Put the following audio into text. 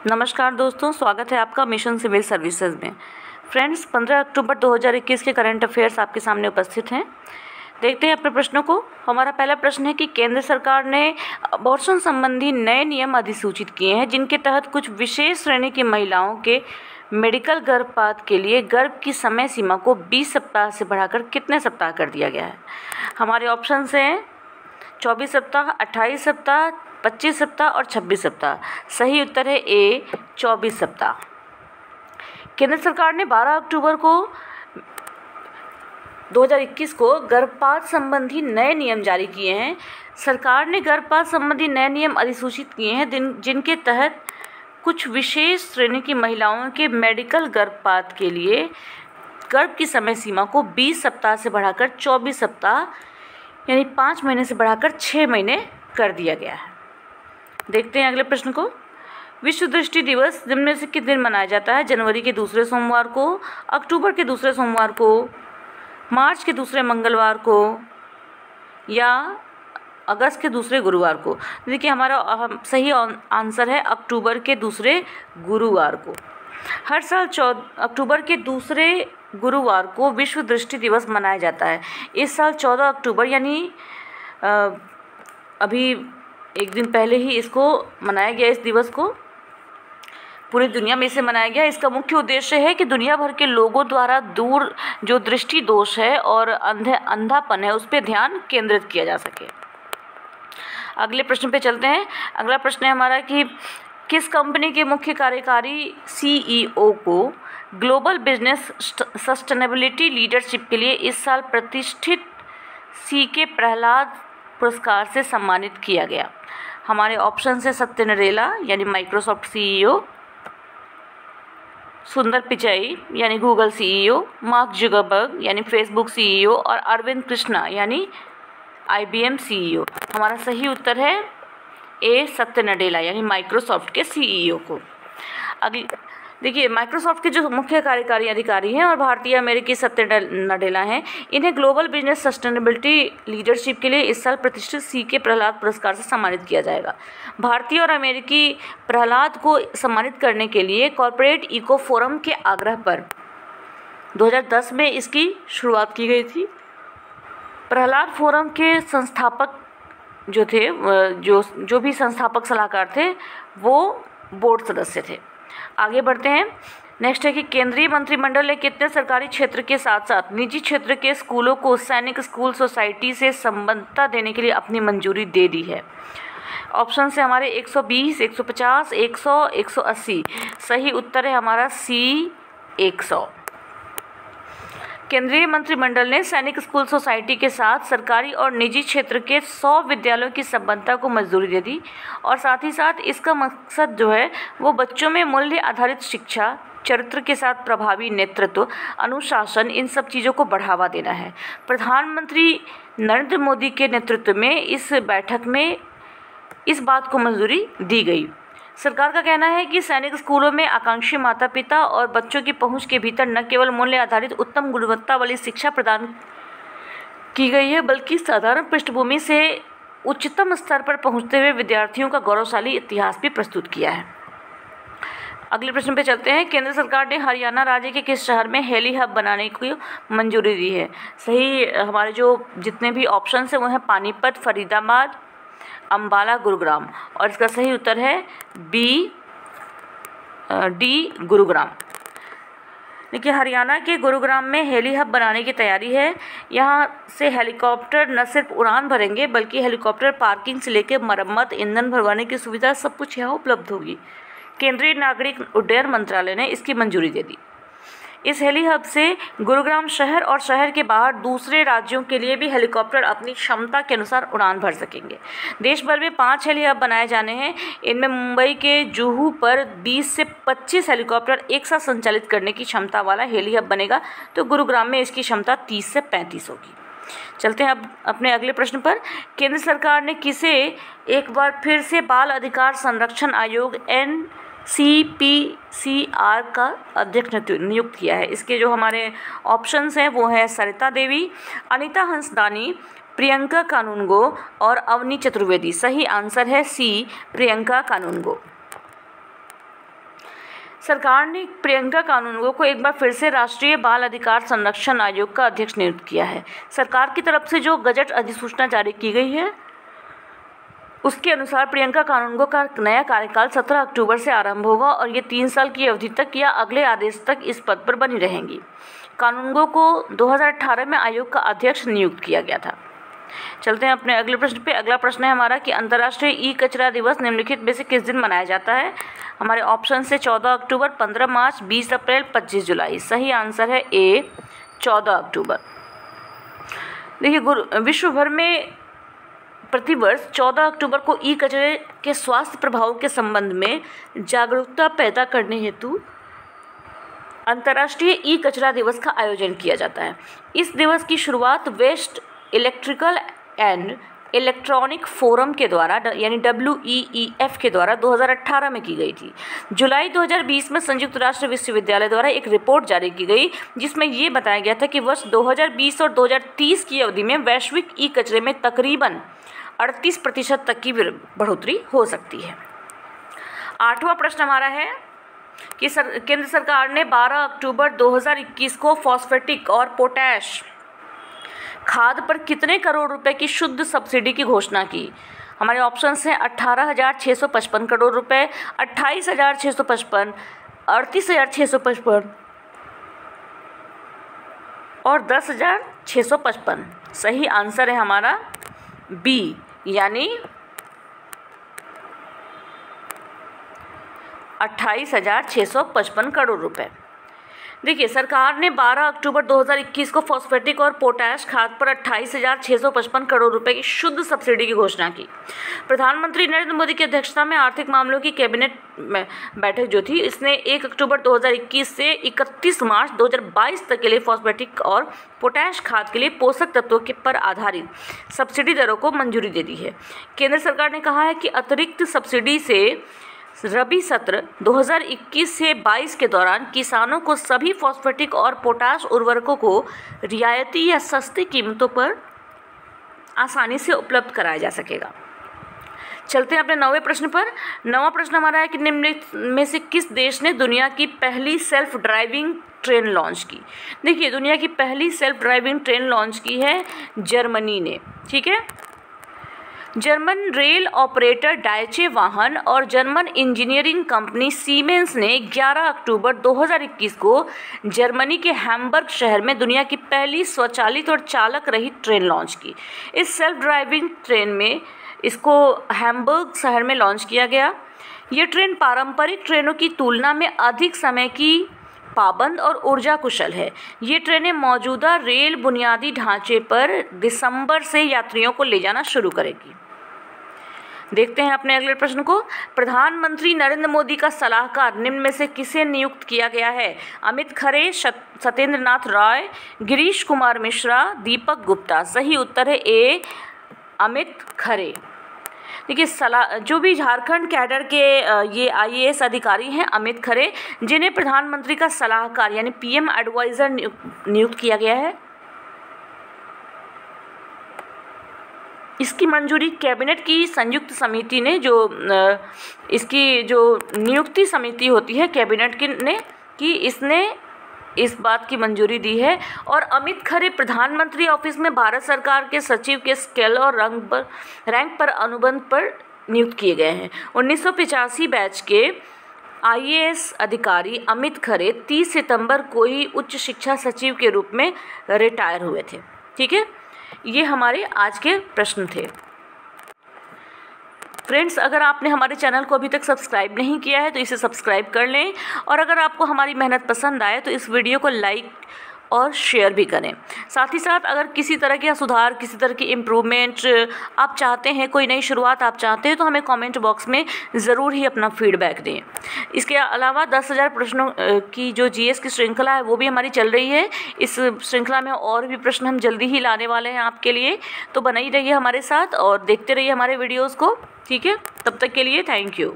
नमस्कार दोस्तों, स्वागत है आपका मिशन सिविल सर्विसेज में। फ्रेंड्स, 15 अक्टूबर 2021 के करंट अफेयर्स आपके सामने उपस्थित हैं। देखते हैं अपने प्रश्नों को। हमारा पहला प्रश्न है कि केंद्र सरकार ने अबॉर्शन संबंधी नए नियम अधिसूचित किए हैं, जिनके तहत कुछ विशेष श्रेणी की महिलाओं के मेडिकल गर्भपात के लिए गर्भ की समय सीमा को 20 सप्ताह से बढ़ाकर कितने सप्ताह कर दिया गया है। हमारे ऑप्शन हैं 24 सप्ताह, 28 सप्ताह, 25 सप्ताह और 26 सप्ताह। सही उत्तर है ए, 24 सप्ताह। केंद्र सरकार ने 12 अक्टूबर 2021 को गर्भपात संबंधी नए नियम जारी किए हैं। सरकार ने गर्भपात संबंधी नए नियम अधिसूचित किए हैं, जिनके तहत कुछ विशेष श्रेणी की महिलाओं के मेडिकल गर्भपात के लिए गर्भ की समय सीमा को 20 सप्ताह से बढ़ाकर 24 सप्ताह यानी 5 महीने से बढ़ाकर 6 महीने कर दिया गया है। देखते हैं अगले प्रश्न को। विश्व दृष्टि दिवस निम्न से किस दिन मनाया जाता है। जनवरी के दूसरे सोमवार को, अक्टूबर के दूसरे सोमवार को, मार्च के दूसरे मंगलवार को या अगस्त के दूसरे गुरुवार को। देखिए, हमारा सही आंसर है अक्टूबर के दूसरे गुरुवार को। हर साल अक्टूबर के दूसरे गुरुवार को विश्व दृष्टि दिवस मनाया जाता है। इस साल 14 अक्टूबर यानी अभी एक दिन पहले ही इसको मनाया गया। इस दिवस को पूरी दुनिया में इसे मनाया गया। इसका मुख्य उद्देश्य है कि दुनिया भर के लोगों द्वारा दूर जो दृष्टि दोष है और अंधापन है, उस पर ध्यान केंद्रित किया जा सके। अगले प्रश्न पे चलते हैं। अगला प्रश्न है हमारा कि किस कंपनी के मुख्य कार्यकारी CEO को ग्लोबल बिजनेस सस्टेनेबिलिटी लीडरशिप के लिए इस साल प्रतिष्ठित CK प्रहलाद पुरस्कार से सम्मानित किया गया। हमारे ऑप्शन है सत्य नडेला यानी माइक्रोसॉफ्ट CEO, सुंदर पिचाई यानी गूगल CEO, मार्क जुकरबर्ग यानी फेसबुक CEO और अरविंद कृष्णा यानी IBM CEO। हमारा सही उत्तर है ए, सत्य नडेला यानी माइक्रोसॉफ्ट के CEO को। अगली देखिए, माइक्रोसॉफ्ट के जो मुख्य कार्यकारी अधिकारी हैं और भारतीय अमेरिकी सत्य नडेला हैं, इन्हें ग्लोबल बिजनेस सस्टेनेबिलिटी लीडरशिप के लिए इस साल प्रतिष्ठित CK प्रहलाद पुरस्कार से सम्मानित किया जाएगा। भारतीय और अमेरिकी प्रहलाद को सम्मानित करने के लिए कॉर्पोरेट इको फोरम के आग्रह पर 2010 में इसकी शुरुआत की गई थी। प्रहलाद फोरम के संस्थापक जो थे, जो भी संस्थापक सलाहकार थे, वो बोर्ड सदस्य थे। आगे बढ़ते हैं। नेक्स्ट है कि केंद्रीय मंत्रिमंडल ने कितने सरकारी क्षेत्र के साथ साथ निजी क्षेत्र के स्कूलों को सैनिक स्कूल सोसाइटी से संबद्धता देने के लिए अपनी मंजूरी दे दी है। ऑप्शन से हमारे 120, 150, 100, 180। सही उत्तर है हमारा C, 100। केंद्रीय मंत्रिमंडल ने सैनिक स्कूल सोसाइटी के साथ सरकारी और निजी क्षेत्र के 100 विद्यालयों की संबद्धता को मंजूरी दे दी और साथ ही साथ इसका मकसद जो है वो बच्चों में मूल्य आधारित शिक्षा, चरित्र के साथ प्रभावी नेतृत्व, अनुशासन, इन सब चीज़ों को बढ़ावा देना है। प्रधानमंत्री नरेंद्र मोदी के नेतृत्व में इस बैठक में इस बात को मंजूरी दी गई। सरकार का कहना है कि सैनिक स्कूलों में आकांक्षी माता पिता और बच्चों की पहुंच के भीतर न केवल मूल्य आधारित उत्तम गुणवत्ता वाली शिक्षा प्रदान की गई है, बल्कि साधारण पृष्ठभूमि से उच्चतम स्तर पर पहुंचते हुए विद्यार्थियों का गौरवशाली इतिहास भी प्रस्तुत किया है। अगले प्रश्न पे चलते हैं। केंद्र सरकार ने हरियाणा राज्य के किस शहर में हेली हब बनाने की मंजूरी दी है। सही हमारे जो जितने भी ऑप्शन हैं वो हैं पानीपत, फरीदाबाद, अम्बाला, गुरुग्राम और इसका सही उत्तर है B, D, गुरुग्राम। देखिए, हरियाणा के गुरुग्राम में हेली हब बनाने की तैयारी है। यहाँ से हेलीकॉप्टर न सिर्फ उड़ान भरेंगे बल्कि हेलीकॉप्टर पार्किंग से लेकर मरम्मत, ईंधन भरवाने की सुविधा सब कुछ यहाँ उपलब्ध होगी। केंद्रीय नागरिक उड्डयन मंत्रालय ने इसकी मंजूरी दे दी। इस हेली हब से गुरुग्राम शहर और शहर के बाहर दूसरे राज्यों के लिए भी हेलीकॉप्टर अपनी क्षमता के अनुसार उड़ान भर सकेंगे। देश भर में 5 हेली हब बनाए जाने हैं। इनमें मुंबई के जुहू पर 20 से 25 हेलीकॉप्टर एक साथ संचालित करने की क्षमता वाला हेली हब बनेगा, तो गुरुग्राम में इसकी क्षमता 30 से 35 होगी। चलते हैं अब अपने अगले प्रश्न पर। केंद्र सरकार ने किसे एक बार फिर से बाल अधिकार संरक्षण आयोग NCPCR का अध्यक्ष नियुक्त किया है। इसके जो हमारे ऑप्शंस हैं वो है सरिता देवी, अनीता हंसदानी, प्रियंका कानूनगो और अवनी चतुर्वेदी। सही आंसर है C, प्रियंका कानूनगो। सरकार ने प्रियंका कानूनगो को एक बार फिर से राष्ट्रीय बाल अधिकार संरक्षण आयोग का अध्यक्ष नियुक्त किया है। सरकार की तरफ से जो गजट अधिसूचना जारी की गई है उसके अनुसार प्रियंका कानूनगो का नया कार्यकाल 17 अक्टूबर से आरंभ होगा और ये 3 साल की अवधि तक या अगले आदेश तक इस पद पर बनी रहेंगी। कानूनगो को 2018 में आयोग का अध्यक्ष नियुक्त किया गया था। चलते हैं अपने अगले प्रश्न पे। अगला प्रश्न है हमारा कि अंतर्राष्ट्रीय ई कचरा दिवस निम्नलिखित में से किस दिन मनाया जाता है। हमारे ऑप्शन से 14 अक्टूबर, 15 मार्च, 20 अप्रैल, 25 जुलाई। सही आंसर है ए 14 अक्टूबर। देखिए, विश्व भर में प्रतिवर्ष 14 अक्टूबर को ई कचरे के स्वास्थ्य प्रभावों के संबंध में जागरूकता पैदा करने हेतु अंतर्राष्ट्रीय ई कचरा दिवस का आयोजन किया जाता है। इस दिवस की शुरुआत waste electrical and electronic forum के द्वारा यानी WEEF के द्वारा 2018 में की गई थी। जुलाई 2020 में संयुक्त राष्ट्र विश्वविद्यालय द्वारा एक रिपोर्ट जारी की गई जिसमें ये बताया गया था कि वर्ष 2020 और 2030 की अवधि में वैश्विक ई कचरे में तकरीबन 38% तक की बढ़ोतरी हो सकती है। 8वां प्रश्न हमारा है कि केंद्र सरकार ने 12 अक्टूबर 2021 को फॉस्फेटिक और पोटैश खाद पर कितने करोड़ रुपए की शुद्ध सब्सिडी की घोषणा की। हमारे ऑप्शंस हैं 18,655 करोड़ रुपए, 28,655, 38,655 और 10,655। सही आंसर है हमारा बी यानी 28,655 करोड़ रुपए। देखिए, सरकार ने 12 अक्टूबर 2021 को फॉस्फेटिक और पोटैश खाद पर 28,655 करोड़ रुपए की शुद्ध सब्सिडी की घोषणा की। प्रधानमंत्री नरेंद्र मोदी की अध्यक्षता में आर्थिक मामलों की कैबिनेट बैठक जो थी इसने 1 अक्टूबर 2021 से 31 मार्च 2022 तक के लिए फॉस्फेटिक और पोटैश खाद के लिए पोषक तत्वों के पर आधारित सब्सिडी दरों को मंजूरी दे दी है। केंद्र सरकार ने कहा है कि अतिरिक्त सब्सिडी से रबी सत्र 2021 से 22 के दौरान किसानों को सभी फॉस्फेटिक और पोटाश उर्वरकों को रियायती या सस्ती कीमतों पर आसानी से उपलब्ध कराया जा सकेगा। चलते हैं अपने 9वें प्रश्न पर। 9वां प्रश्न हमारा है कि निम्नलिखित में से किस देश ने दुनिया की पहली सेल्फ ड्राइविंग ट्रेन लॉन्च की। देखिए, दुनिया की पहली सेल्फ ड्राइविंग ट्रेन लॉन्च की है जर्मनी ने। ठीक है, जर्मन रेल ऑपरेटर डायचे वाहन और जर्मन इंजीनियरिंग कंपनी सीमेंस ने 11 अक्टूबर 2021 को जर्मनी के हैम्बर्ग शहर में दुनिया की पहली स्वचालित और चालक रहित ट्रेन लॉन्च की। इस सेल्फ ड्राइविंग ट्रेन में इसको हैम्बर्ग शहर में लॉन्च किया गया। ये ट्रेन पारंपरिक ट्रेनों की तुलना में अधिक समय की पाबंद और ऊर्जा कुशल है। ये ट्रेनें मौजूदा रेल बुनियादी ढांचे पर दिसंबर से यात्रियों को ले जाना शुरू करेगी। देखते हैं अपने अगले प्रश्न को। प्रधानमंत्री नरेंद्र मोदी का सलाहकार निम्न में से किसे नियुक्त किया गया है। अमित खरे, सत्येंद्र नाथ राय, गिरीश कुमार मिश्रा, दीपक गुप्ता। सही उत्तर है ए अमित खरे। देखिए, जो भी झारखंड कैडर के ये IAS अधिकारी हैं अमित खरे, जिन्हें प्रधानमंत्री का सलाहकार यानी PM एडवाइज़र नियुक्त किया गया है। इसकी मंजूरी कैबिनेट की संयुक्त समिति ने इसकी जो नियुक्ति समिति होती है कैबिनेट की इसने इस बात की मंजूरी दी है। और अमित खरे प्रधानमंत्री ऑफिस में भारत सरकार के सचिव के स्केल और रैंक पर अनुबंध पर नियुक्त किए गए हैं। 1985 बैच के IAS अधिकारी अमित खरे 30 सितंबर को ही उच्च शिक्षा सचिव के रूप में रिटायर हुए थे। ठीक है, ये हमारे आज के प्रश्न थे। फ्रेंड्स, अगर आपने हमारे चैनल को अभी तक सब्सक्राइब नहीं किया है तो इसे सब्सक्राइब कर लें और अगर आपको हमारी मेहनत पसंद आए तो इस वीडियो को लाइक और शेयर भी करें। साथ ही साथ अगर किसी तरह का सुधार, किसी तरह की इम्प्रूवमेंट आप चाहते हैं, कोई नई शुरुआत आप चाहते हैं तो हमें कमेंट बॉक्स में ज़रूर ही अपना फीडबैक दें। इसके अलावा 10,000 प्रश्नों की जो GS की श्रृंखला है वो भी हमारी चल रही है। इस श्रृंखला में और भी प्रश्न हम जल्दी ही लाने वाले हैं आपके लिए, तो बने ही रहिए हमारे साथ और देखते रहिए हमारे वीडियोज़ को। ठीक है, तब तक के लिए थैंक यू।